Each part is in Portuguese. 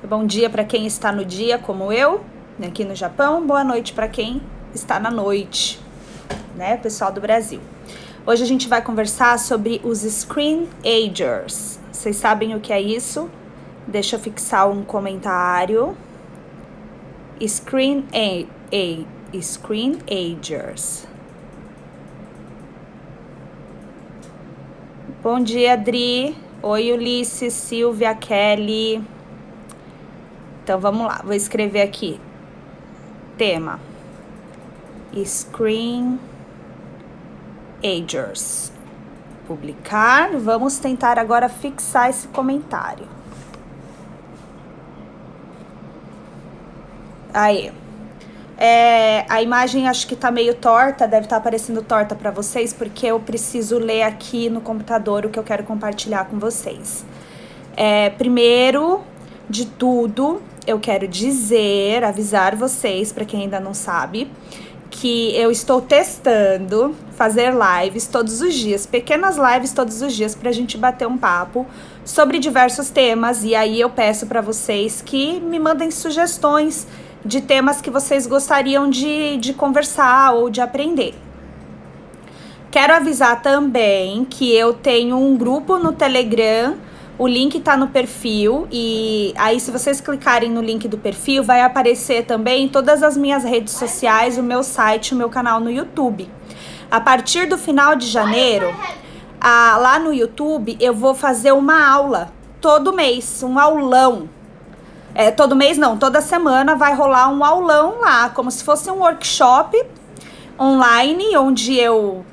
Bom dia para quem está no dia, como eu, aqui no Japão. Boa noite para quem está na noite, né, pessoal do Brasil. Hoje a gente vai conversar sobre os screenagers. Vocês sabem o que é isso? Deixa eu fixar um comentário. Screenagers. Bom dia, Adri. Oi, Ulisses, Silvia, Kelly. Então, vamos lá. Vou escrever aqui. Tema. Screenagers. Publicar. Vamos tentar agora fixar esse comentário. Aí. A imagem acho que tá meio torta, deve estar aparecendo torta para vocês, porque eu preciso ler aqui no computador o que eu quero compartilhar com vocês. Primeiro de tudo, eu quero avisar vocês, para quem ainda não sabe, que eu estou testando fazer lives todos os dias, pequenas lives todos os dias, pra gente bater um papo sobre diversos temas, e aí eu peço para vocês que me mandem sugestões de temas que vocês gostariam de conversar ou de aprender. Quero avisar também que eu tenho um grupo no Telegram, o link tá no perfil, e aí se vocês clicarem no link do perfil, vai aparecer também todas as minhas redes sociais, o meu site, o meu canal no YouTube. A partir do final de janeiro, lá no YouTube, eu vou fazer uma aula todo mês, um aulão. Todo mês não, toda semana vai rolar um aulão lá, como se fosse um workshop online, onde eu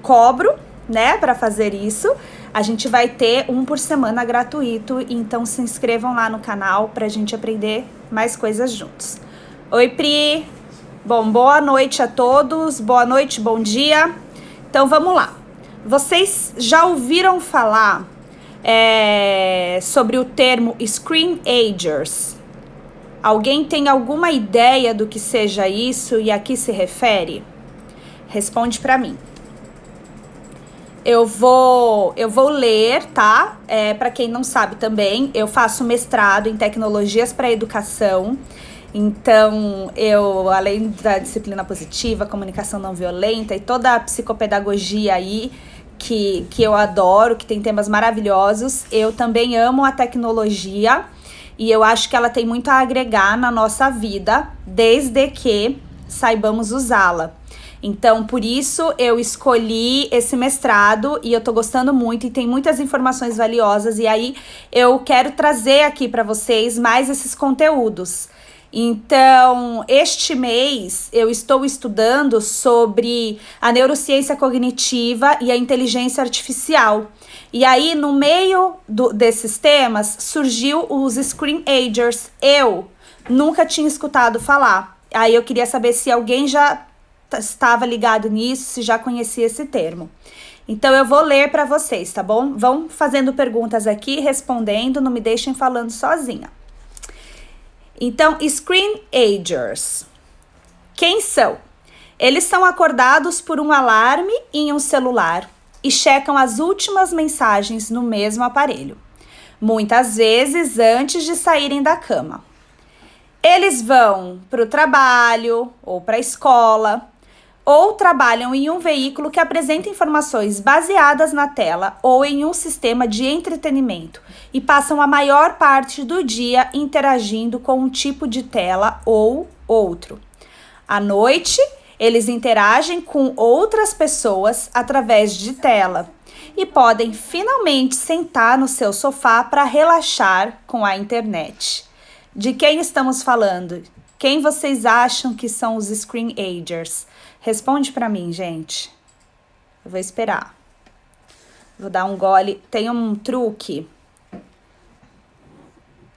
cobro, né, para fazer isso. A gente vai ter um por semana gratuito, então se inscrevam lá no canal pra gente aprender mais coisas juntos. Oi, Pri! Bom, boa noite a todos, boa noite, bom dia. Então, vamos lá. Vocês já ouviram falar sobre o termo screenagers? Alguém tem alguma ideia do que seja isso e a que se refere? Responde para mim. Eu vou ler, tá? Para quem não sabe também, eu faço mestrado em tecnologias para educação. Então, além da disciplina positiva, comunicação não violenta e toda a psicopedagogia aí, que eu adoro, que tem temas maravilhosos, eu também amo a tecnologia e eu acho que ela tem muito a agregar na nossa vida, desde que saibamos usá-la. Então, por isso, eu escolhi esse mestrado e eu tô gostando muito e tem muitas informações valiosas, e aí eu quero trazer aqui para vocês mais esses conteúdos. Então, este mês eu estou estudando sobre a neurociência cognitiva e a inteligência artificial. E aí, no meio desses temas, surgiu os screenagers. Eu nunca tinha escutado falar. Aí eu queria saber se alguém já estava ligado nisso, se já conhecia esse termo. Então, eu vou ler para vocês, tá bom? Vão fazendo perguntas aqui, respondendo, não me deixem falando sozinha. Então, screenagers. Quem são? Eles são acordados por um alarme em um celular e checam as últimas mensagens no mesmo aparelho, muitas vezes antes de saírem da cama. Eles vão para o trabalho ou para a escola, ou trabalham em um veículo que apresenta informações baseadas na tela ou em um sistema de entretenimento e passam a maior parte do dia interagindo com um tipo de tela ou outro. À noite, eles interagem com outras pessoas através de tela e podem finalmente sentar no seu sofá para relaxar com a internet. De quem estamos falando? Quem vocês acham que são os screenagers? Responde para mim, gente. Eu vou esperar. Vou dar um gole. Tem um truque.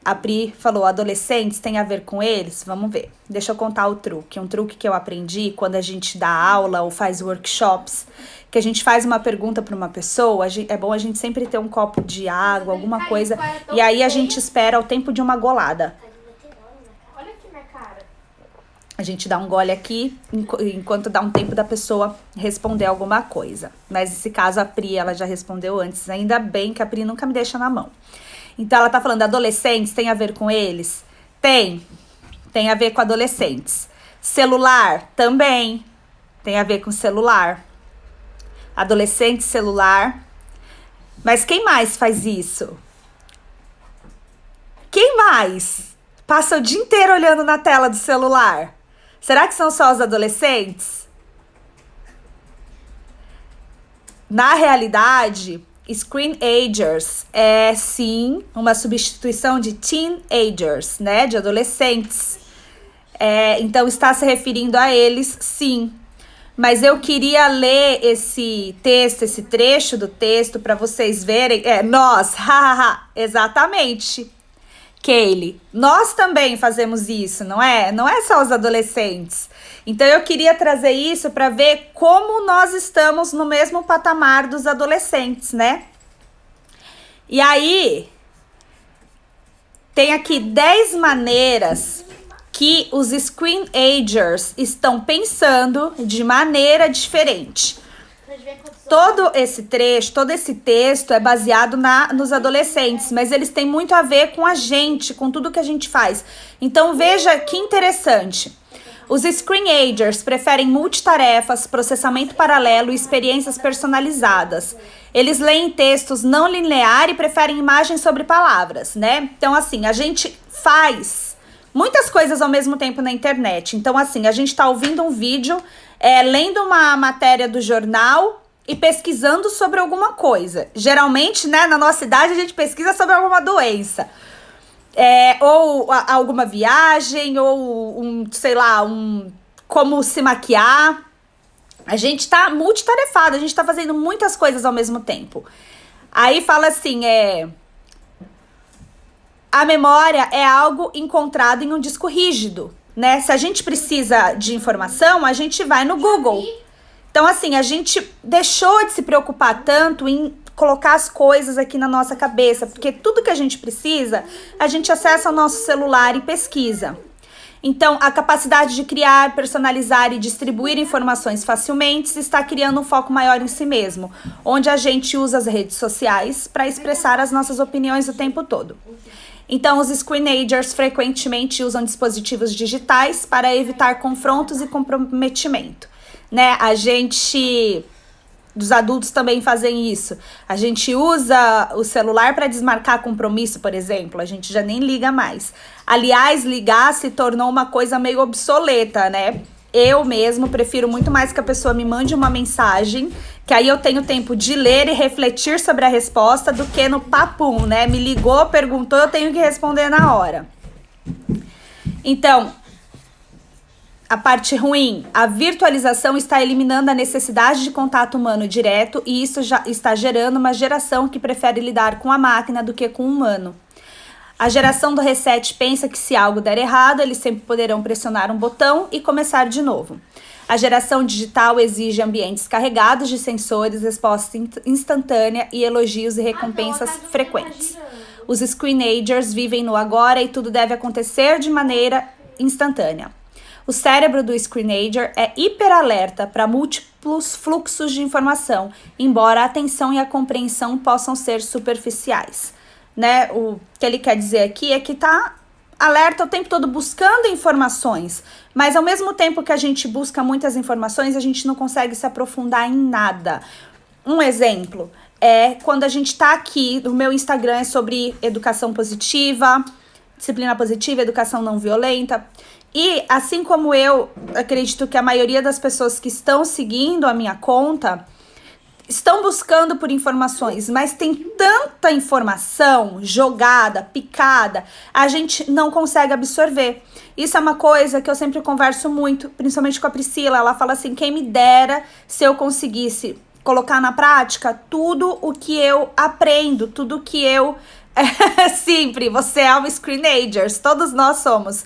A Pri falou, adolescentes tem a ver com eles? Vamos ver. Deixa eu contar o truque. Um truque que eu aprendi quando a gente dá aula ou faz workshops, que a gente faz uma pergunta para uma pessoa, é bom a gente sempre ter um copo de água, alguma coisa, e aí a gente espera o tempo de uma golada. A gente dá um gole aqui, enquanto dá um tempo da pessoa responder alguma coisa. Mas nesse caso, a Pri, ela já respondeu antes. Ainda bem que a Pri nunca me deixa na mão. Então ela tá falando adolescentes, tem a ver com eles? Tem a ver com adolescentes. Celular, também tem a ver com celular. Adolescente, celular. Mas quem mais faz isso? Quem mais passa o dia inteiro olhando na tela do celular? Será que são só os adolescentes? Na realidade, screenagers é sim uma substituição de teenagers, né? De adolescentes. Então está se referindo a eles, sim. Mas eu queria ler esse texto, esse trecho do texto para vocês verem. Nós, hahaha, exatamente. Kaylee, nós também fazemos isso, não é? Não é só os adolescentes. Então eu queria trazer isso para ver como nós estamos no mesmo patamar dos adolescentes, né? E aí, tem aqui 10 maneiras que os screenagers estão pensando de maneira diferente. Todo esse trecho, todo esse texto é baseado nos adolescentes, mas eles têm muito a ver com a gente, com tudo que a gente faz. Então veja que interessante. Os screenagers preferem multitarefas, processamento paralelo e experiências personalizadas. Eles leem textos não linear e preferem imagens sobre palavras, né? Então assim, a gente faz muitas coisas ao mesmo tempo na internet. Então assim, a gente tá ouvindo um vídeo, lendo uma matéria do jornal e pesquisando sobre alguma coisa. Geralmente, né, na nossa idade, a gente pesquisa sobre alguma doença. Ou alguma viagem, ou como se maquiar. A gente tá multitarefado, a gente tá fazendo muitas coisas ao mesmo tempo. Aí fala assim, a memória é algo encontrado em um disco rígido, né? Se a gente precisa de informação, a gente vai no Google. Então, assim, a gente deixou de se preocupar tanto em colocar as coisas aqui na nossa cabeça, porque tudo que a gente precisa, a gente acessa o nosso celular e pesquisa. Então, a capacidade de criar, personalizar e distribuir informações facilmente está criando um foco maior em si mesmo, onde a gente usa as redes sociais para expressar as nossas opiniões o tempo todo. Então, os screenagers frequentemente usam dispositivos digitais para evitar confrontos e comprometimento, né? Os adultos também fazem isso. A gente usa o celular para desmarcar compromisso, por exemplo. A gente já nem liga mais. Aliás, ligar se tornou uma coisa meio obsoleta, né? Eu mesmo prefiro muito mais que a pessoa me mande uma mensagem, que aí eu tenho tempo de ler e refletir sobre a resposta, do que no papum, né? Me ligou, perguntou, eu tenho que responder na hora. Então, a parte ruim, a virtualização está eliminando a necessidade de contato humano direto, e isso já está gerando uma geração que prefere lidar com a máquina do que com o humano. A geração do reset pensa que se algo der errado, eles sempre poderão pressionar um botão e começar de novo. A geração digital exige ambientes carregados de sensores, resposta instantânea e elogios e recompensas frequentes. Os screenagers vivem no agora e tudo deve acontecer de maneira instantânea. O cérebro do screenager é hiperalerta para múltiplos fluxos de informação, embora a atenção e a compreensão possam ser superficiais. Né? O que ele quer dizer aqui é que tá alerta o tempo todo buscando informações, mas ao mesmo tempo que a gente busca muitas informações, a gente não consegue se aprofundar em nada. Um exemplo é quando a gente tá aqui, o meu Instagram é sobre educação positiva, disciplina positiva, educação não violenta. E assim como eu acredito que a maioria das pessoas que estão seguindo a minha conta estão buscando por informações, mas tem tanta informação jogada, picada, a gente não consegue absorver. Isso é uma coisa que eu sempre converso muito, principalmente com a Priscila. Ela fala assim, quem me dera se eu conseguisse colocar na prática tudo o que eu aprendo, tudo que eu... Sempre, você é um screenagers, todos nós somos.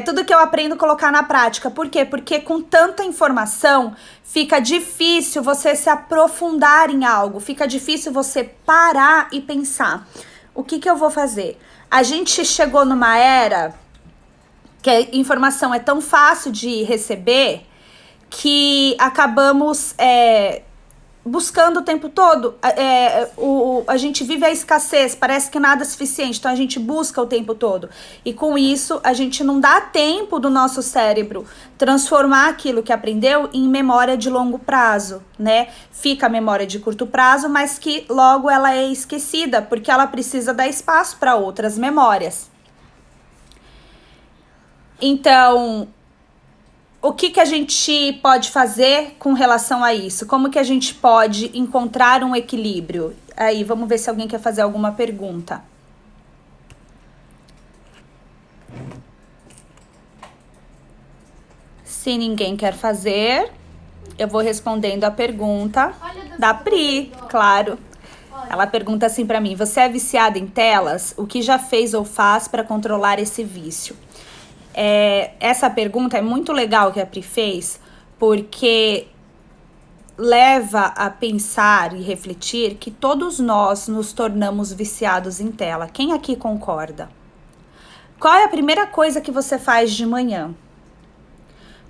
Tudo que eu aprendo colocar na prática. Por quê? Porque com tanta informação fica difícil você se aprofundar em algo, fica difícil você parar e pensar. O que eu vou fazer? A gente chegou numa era que a informação é tão fácil de receber que acabamos buscando o tempo todo. A gente vive a escassez, parece que nada é suficiente, então a gente busca o tempo todo. E com isso, a gente não dá tempo do nosso cérebro transformar aquilo que aprendeu em memória de longo prazo, né? Fica a memória de curto prazo, mas que logo ela é esquecida, porque ela precisa dar espaço para outras memórias. Então, o que a gente pode fazer com relação a isso? Como que a gente pode encontrar um equilíbrio? Aí, vamos ver se alguém quer fazer alguma pergunta. Se ninguém quer fazer, eu vou respondendo a pergunta da Pri, claro. Ela pergunta assim pra mim: você é viciada em telas? O que já fez ou faz para controlar esse vício? Essa pergunta é muito legal que a Pri fez, porque leva a pensar e refletir que todos nós nos tornamos viciados em tela. Quem aqui concorda? Qual é a primeira coisa que você faz de manhã?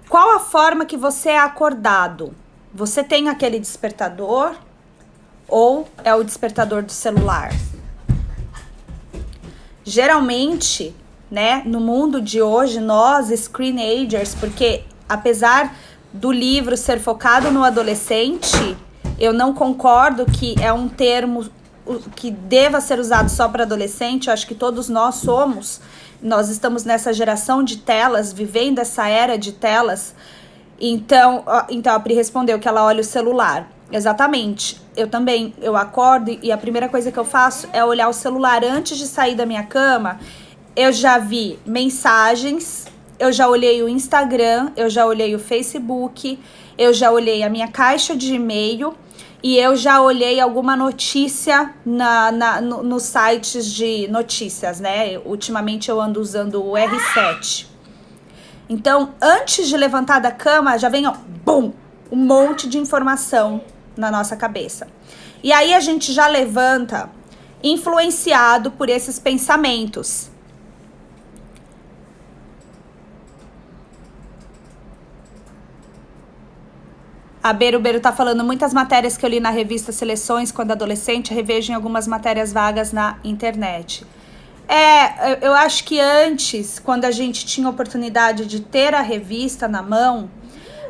Qual a forma que você é acordado? Você tem aquele despertador ou é o despertador do celular? Geralmente, né, no mundo de hoje, nós, screenagers, porque apesar do livro ser focado no adolescente, eu não concordo que é um termo que deva ser usado só para adolescente. Eu acho que todos nós nós estamos nessa geração de telas, vivendo essa era de telas. Então a Pri respondeu que ela olha o celular. Exatamente, eu também, eu acordo e a primeira coisa que eu faço é olhar o celular antes de sair da minha cama. Eu já vi mensagens, eu já olhei o Instagram, eu já olhei o Facebook, eu já olhei a minha caixa de e-mail e eu já olhei alguma notícia nos sites de notícias, né? Ultimamente eu ando usando o R7. Então, antes de levantar da cama, já vem, ó, bum, um monte de informação na nossa cabeça. E aí a gente já levanta influenciado por esses pensamentos. A Beru tá falando: muitas matérias que eu li na revista Seleções quando adolescente, revejo em algumas matérias vagas na internet. Eu acho que antes, quando a gente tinha oportunidade de ter a revista na mão,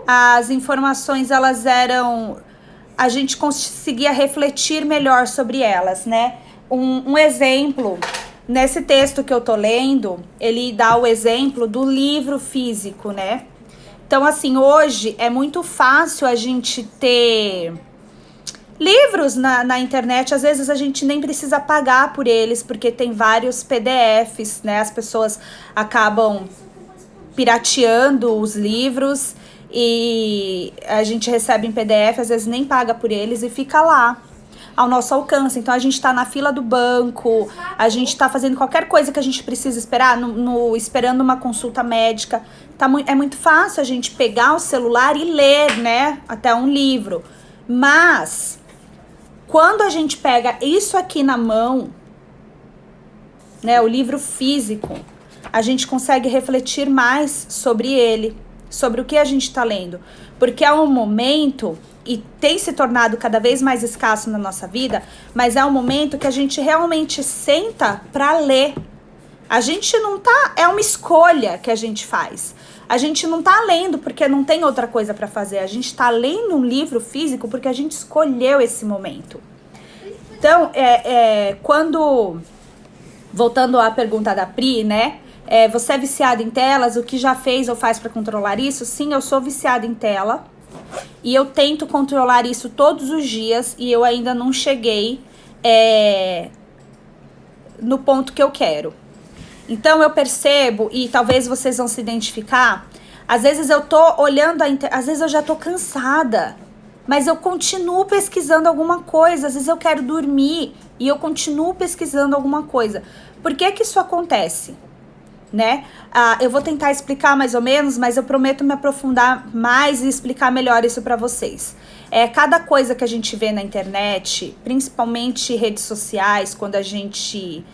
as informações, elas eram... a gente conseguia refletir melhor sobre elas, né? Um exemplo, nesse texto que eu tô lendo, ele dá o exemplo do livro físico, né? Então, assim, hoje é muito fácil a gente ter livros na internet. Às vezes a gente nem precisa pagar por eles, porque tem vários PDFs, né? As pessoas acabam pirateando os livros e a gente recebe em PDF, às vezes nem paga por eles e fica lá ao nosso alcance. Então a gente tá na fila do banco, a gente tá fazendo qualquer coisa que a gente precisa esperar, esperando uma consulta médica. É muito fácil a gente pegar o celular e ler, né, até um livro. Mas quando a gente pega isso aqui na mão, né, o livro físico, a gente consegue refletir mais sobre ele, sobre o que a gente está lendo. Porque é um momento, e tem se tornado cada vez mais escasso na nossa vida, mas é um momento que a gente realmente senta para ler. A gente não tá... é uma escolha que a gente faz. A gente não tá lendo porque não tem outra coisa para fazer. A gente tá lendo um livro físico porque a gente escolheu esse momento. Então, quando... voltando à pergunta da Pri, né? Você é viciada em telas? O que já fez ou faz para controlar isso? Sim, eu sou viciada em tela. E eu tento controlar isso todos os dias. E eu ainda não cheguei no ponto que eu quero. Então eu percebo, e talvez vocês vão se identificar, às vezes eu tô olhando às vezes eu já tô cansada, mas eu continuo pesquisando alguma coisa. Às vezes eu quero dormir e eu continuo pesquisando alguma coisa. Por que que isso acontece? Né? Eu vou tentar explicar mais ou menos, mas eu prometo me aprofundar mais e explicar melhor isso para vocês. Cada coisa que a gente vê na internet, principalmente redes sociais, quando a gente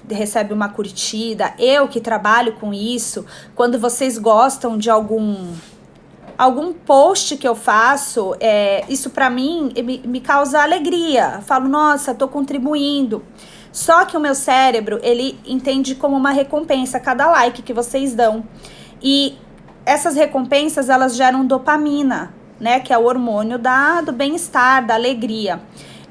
recebe uma curtida, eu que trabalho com isso, quando vocês gostam de algum algum post que eu faço, isso pra mim me causa alegria. Eu falo, nossa, tô contribuindo. Só que o meu cérebro, ele entende como uma recompensa cada like que vocês dão. E essas recompensas, elas geram dopamina, né? Que é o hormônio do bem-estar, da alegria.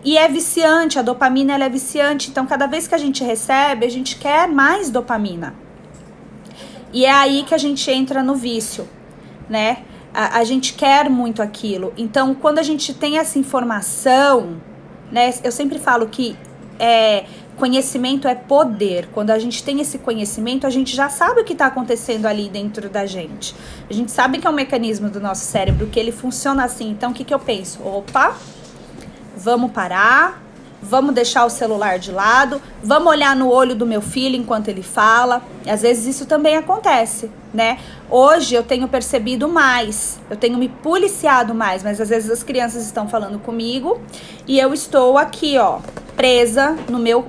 E é viciante, a dopamina ela é viciante. Então, cada vez que a gente recebe, a gente quer mais dopamina. E é aí que a gente entra no vício, né? A gente quer muito aquilo. Então, quando a gente tem essa informação, né? Eu sempre falo que conhecimento é poder. Quando a gente tem esse conhecimento, a gente já sabe o que está acontecendo ali dentro da gente. A gente sabe que é um mecanismo do nosso cérebro, que ele funciona assim. Então, o que eu penso? Opa, vamos parar, vamos deixar o celular de lado, vamos olhar no olho do meu filho enquanto ele fala. E às vezes isso também acontece, né? Hoje eu tenho percebido mais, eu tenho me policiado mais, mas às vezes as crianças estão falando comigo e eu estou aqui, ó, presa no meu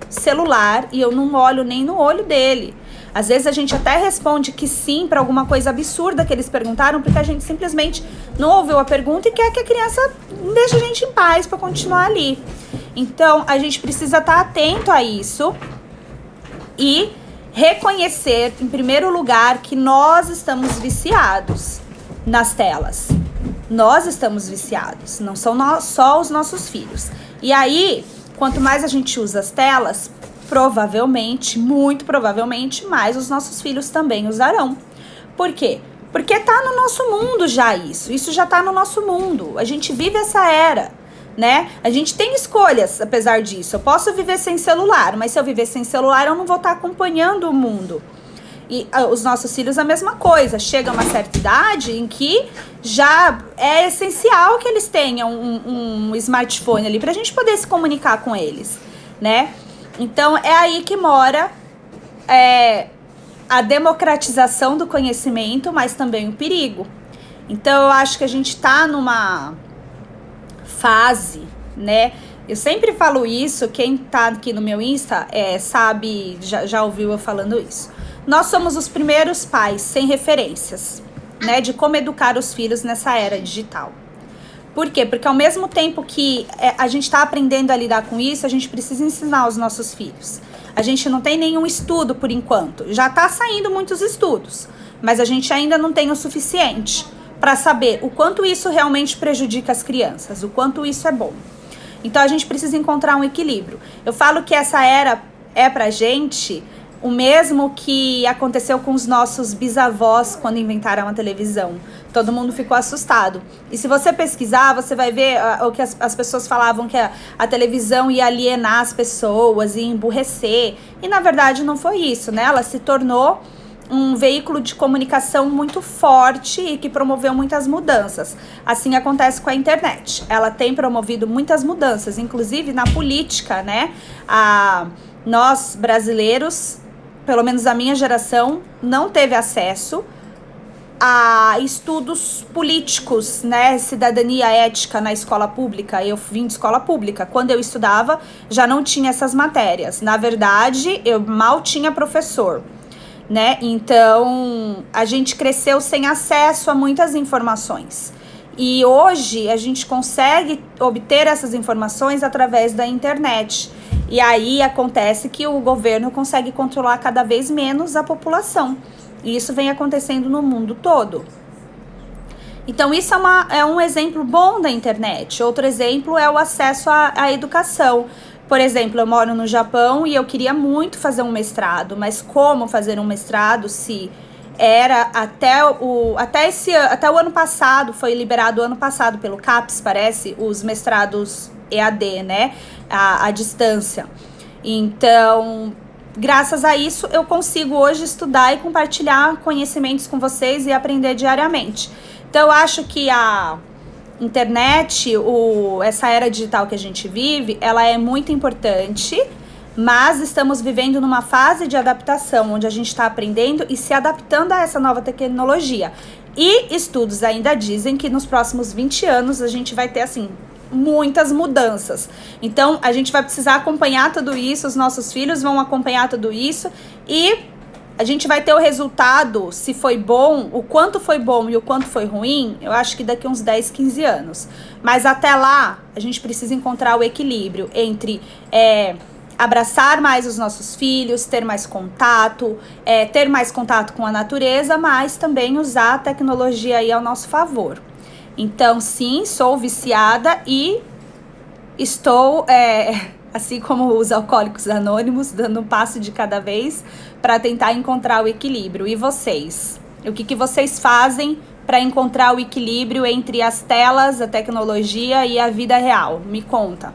celular e eu não olho nem no olho dele. Às vezes a gente até responde que sim para alguma coisa absurda que eles perguntaram, porque a gente simplesmente não ouviu a pergunta e quer que a criança deixe a gente em paz para continuar ali. Então, a gente precisa estar atento a isso e reconhecer, em primeiro lugar, que nós estamos viciados nas telas. Nós estamos viciados, não são só os nossos filhos. E aí, quanto mais a gente usa as telas, provavelmente, muito provavelmente, mais os nossos filhos também usarão. Por quê? Porque tá no nosso mundo já isso. Isso já tá no nosso mundo. A gente vive essa era, né? A gente tem escolhas, apesar disso. Eu posso viver sem celular, mas se eu viver sem celular, eu não vou estar acompanhando o mundo. E os nossos filhos a mesma coisa. Chega a uma certa idade em que já é essencial que eles tenham um smartphone ali pra gente poder se comunicar com eles, né? Então, é aí que mora a democratização do conhecimento, mas também o perigo. Então, eu acho que a gente tá numa fase, né? Eu sempre falo isso, quem tá aqui no meu Insta sabe, já ouviu eu falando isso. Nós somos os primeiros pais sem referências, né? De como educar os filhos nessa era digital. Por quê? Porque ao mesmo tempo que a gente está aprendendo a lidar com isso, a gente precisa ensinar os nossos filhos. A gente não tem nenhum estudo por enquanto. Já está saindo muitos estudos, mas a gente ainda não tem o suficiente para saber o quanto isso realmente prejudica as crianças, o quanto isso é bom. Então a gente precisa encontrar um equilíbrio. Eu falo que essa era pra gente o mesmo que aconteceu com os nossos bisavós quando inventaram a televisão. Todo mundo ficou assustado. E se você pesquisar, você vai ver o que as pessoas falavam, que a televisão ia alienar as pessoas, ia emburrecer. E na verdade não foi isso, né? Ela se tornou um veículo de comunicação muito forte e que promoveu muitas mudanças. Assim acontece com a internet. Ela tem promovido muitas mudanças, inclusive na política, né? Nós, brasileiros, pelo menos a minha geração, não teve acesso a estudos políticos, né, cidadania ética na escola pública. Eu vim de escola pública. Quando eu estudava, já não tinha essas matérias. Na verdade, eu mal tinha professor, né? Então, a gente cresceu sem acesso a muitas informações. E hoje, a gente consegue obter essas informações através da internet. E aí, acontece que o governo consegue controlar cada vez menos a população. E isso vem acontecendo no mundo todo. Então, isso é um exemplo bom da internet. Outro exemplo é o acesso à educação. Por exemplo, eu moro no Japão e eu queria muito fazer um mestrado. Mas como fazer um mestrado se era até o ano passado, foi liberado ano passado pelo CAPES, parece, os mestrados EAD, né? À distância. Então, graças a isso, eu consigo hoje estudar e compartilhar conhecimentos com vocês e aprender diariamente. Então, eu acho que a internet, essa era digital que a gente vive, ela é muito importante, mas estamos vivendo numa fase de adaptação, onde a gente está aprendendo e se adaptando a essa nova tecnologia. E estudos ainda dizem que nos próximos 20 anos a gente vai ter, assim, muitas mudanças. Então, a gente vai precisar acompanhar tudo isso, os nossos filhos vão acompanhar tudo isso e A gente vai ter o resultado, se foi bom, o quanto foi bom e o quanto foi ruim, eu acho que daqui uns 10, 15 anos. Mas até lá, a gente precisa encontrar o equilíbrio entre abraçar mais os nossos filhos, ter mais contato com a natureza, mas também usar a tecnologia aí ao nosso favor. Então, sim, sou viciada e estou... assim como os alcoólicos anônimos, dando um passo de cada vez para tentar encontrar o equilíbrio. E vocês? O que vocês fazem para encontrar o equilíbrio entre as telas, a tecnologia e a vida real? Me conta.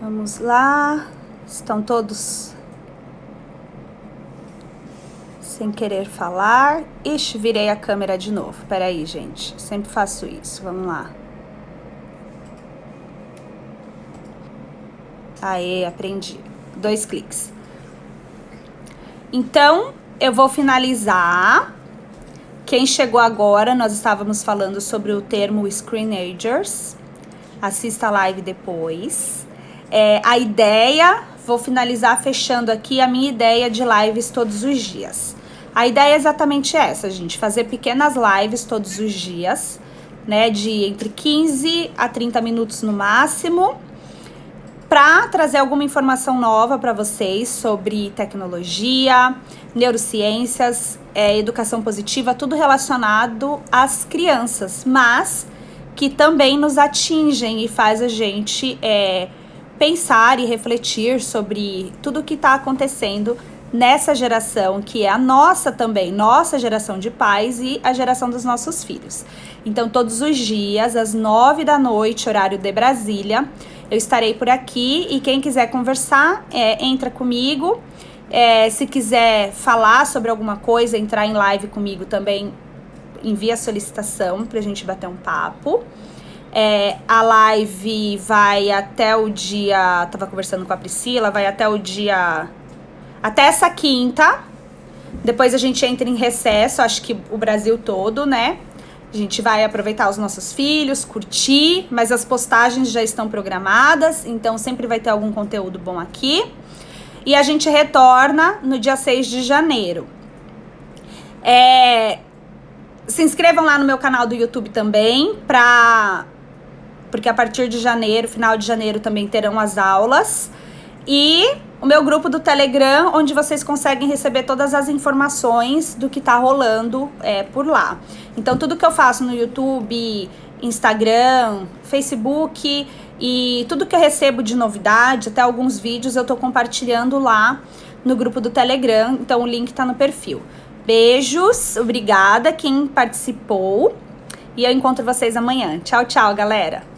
Vamos lá. Estão todos sem querer falar. Ixi, virei a câmera de novo. Peraí, gente. Sempre faço isso. Vamos lá. Aê, aprendi. 2 cliques. Então, eu vou finalizar. Quem chegou agora, nós estávamos falando sobre o termo screenagers. Assista a live depois. A ideia, vou finalizar fechando aqui a minha ideia de lives todos os dias. A ideia é exatamente essa, gente, fazer pequenas lives todos os dias, né, de entre 15 a 30 minutos no máximo, para trazer alguma informação nova para vocês sobre tecnologia, neurociências, educação positiva, tudo relacionado às crianças, mas que também nos atingem e faz a gente pensar e refletir sobre tudo o que está acontecendo nessa geração, que é a nossa também, nossa geração de pais e a geração dos nossos filhos. Então, todos os dias, às 9 da noite, horário de Brasília, eu estarei por aqui e quem quiser conversar, entra comigo. Se quiser falar sobre alguma coisa, entrar em live comigo também, envia a solicitação pra gente bater um papo. A live vai até o dia... Tava conversando com a Priscila, vai até o dia... Até essa quinta. Depois a gente entra em recesso, acho que o Brasil todo, né? A gente vai aproveitar os nossos filhos, curtir, mas as postagens já estão programadas, então sempre vai ter algum conteúdo bom aqui. E a gente retorna no dia 6 de janeiro. Se inscrevam lá no meu canal do YouTube também, porque a partir de janeiro, final de janeiro, também terão as aulas. E o meu grupo do Telegram, onde vocês conseguem receber todas as informações do que tá rolando por lá. Então, tudo que eu faço no YouTube, Instagram, Facebook e tudo que eu recebo de novidade, até alguns vídeos, eu tô compartilhando lá no grupo do Telegram. Então, o link tá no perfil. Beijos, obrigada quem participou. E eu encontro vocês amanhã. Tchau, tchau, galera!